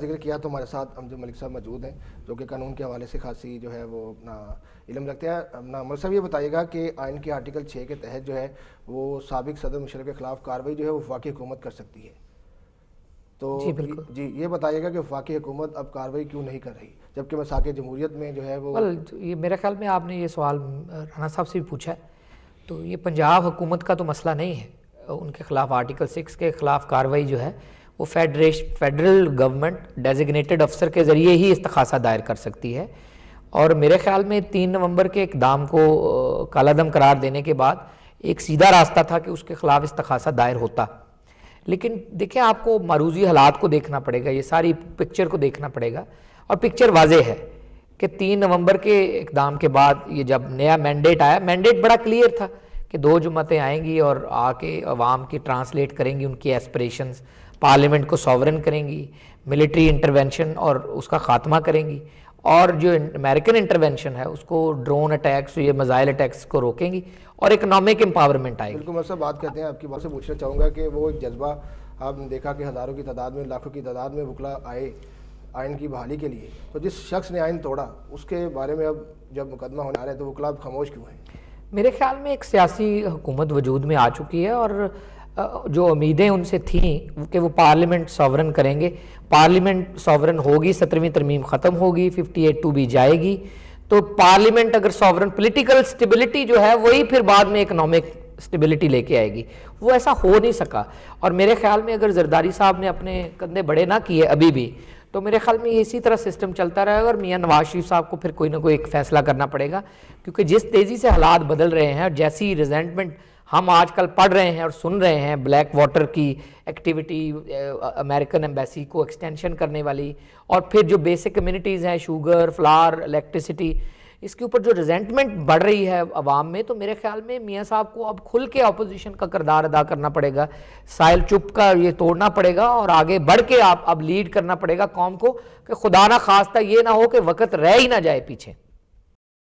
जिक्र किया तो हमारे साथ अमजद मलिक साहब मौजूद हैं जो कि कानून के हवाले से खासी जो है वो अपना इल्म रखते हैं। अपना मलिक साहब ये बताइएगा कि आइन के आर्टिकल 6 के तहत जो है वो साबिक सदर मुशर्रफ के खिलाफ कार्रवाई जो है वो वफाकी हुकूमत कर सकती है। तो जी बिल्कुल जी ये बताइएगा कि वफाकी हुकूमत अब कार्रवाई क्यों नहीं कर रही, जबकि मसाक जमहूरियत में जो है वो ये मेरे ख्याल में आपने ये सवाल राना साहब से भी पूछा है, तो ये पंजाब हुकूमत का तो मसला नहीं है। उनके खिलाफ आर्टिकल 6 के खिलाफ कार्रवाई जो है वो फेडरल गवर्नमेंट डेजिग्नेटेड अफसर के ज़रिए ही इस्तखासा दायर कर सकती है। और मेरे ख्याल में 3 नवंबर के इक़दाम को कालादम करार देने के बाद एक सीधा रास्ता था कि उसके खिलाफ इस्तखासा दायर होता। लेकिन देखिए, आपको मारूजी हालात को देखना पड़ेगा, ये सारी पिक्चर को देखना पड़ेगा, और पिक्चर वाज़ेह है कि 3 नवंबर के इक़दाम के बाद ये जब नया मैंडेट आया, मैंडेट बड़ा क्लियर था कि 2 जमातें आएंगी और आके अवाम की ट्रांसलेट करेंगी उनकी एस्पिरेशंस, पार्लियामेंट को सॉवरन करेंगी, मिलिट्री इंटरवेंशन और उसका ख़ात्मा करेंगी, और जो अमेरिकन इंटरवेंशन है उसको ड्रोन अटैक्स, ये मिसाइल अटैक्स को रोकेंगी, और इकोनॉमिक एम्पावरमेंट आएगी। बिल्कुल मैं सब बात करते हैं, आपकी बात से पूछना चाहूँगा कि वो एक जज्बा आपने देखा कि हज़ारों की तादाद में, लाखों की तादाद में वकला आए आइन की बहाली के लिए, तो जिस शख्स ने आइन तोड़ा उसके बारे में अब जब मुकदमा होने आ रहा है तो वकला खामोश क्यों है? मेरे ख्याल में एक सियासी हुकूमत वजूद में आ चुकी है, और जो उम्मीदें उनसे थीं कि वो पार्लियामेंट सॉवरन करेंगे, पार्लियामेंट सॉवरन होगी, 17वीं तरमीम ख़त्म होगी, 58(2) जाएगी, तो पार्लियामेंट अगर सॉवरन, पॉलिटिकल स्टेबिलिटी जो है वही फिर बाद में इकोनॉमिक स्टेबिलिटी लेके आएगी। वो ऐसा हो नहीं सका, और मेरे ख्याल में अगर जरदारी साहब ने अपने कंधे बड़े ना किए अभी भी, तो मेरे ख्याल में इसी तरह सिस्टम चलता रहेगा, और मियां नवाज शरीफ साहब को फिर कोई ना कोई एक फैसला करना पड़ेगा, क्योंकि जिस तेज़ी से हालात बदल रहे हैं और जैसी रिजेंटमेंट हम आजकल पढ़ रहे हैं और सुन रहे हैं, ब्लैक वाटर की एक्टिविटी, अमेरिकन एम्बेसी को एक्सटेंशन करने वाली, और फिर जो बेसिक कम्युनिटीज़ हैं, शुगर, फ्लावर, इलेक्ट्रिसिटी, इसके ऊपर जो रिजेंटमेंट बढ़ रही है अवाम में, तो मेरे ख्याल में मियाँ साहब को अब खुल के अपोजिशन का किरदार अदा करना पड़ेगा, साइल चुप का ये तोड़ना पड़ेगा, और आगे बढ़ के आप अब लीड करना पड़ेगा कौम को, कि खुदा ना खास्ता ये ना हो कि वक्त रह ही ना जाए पीछे।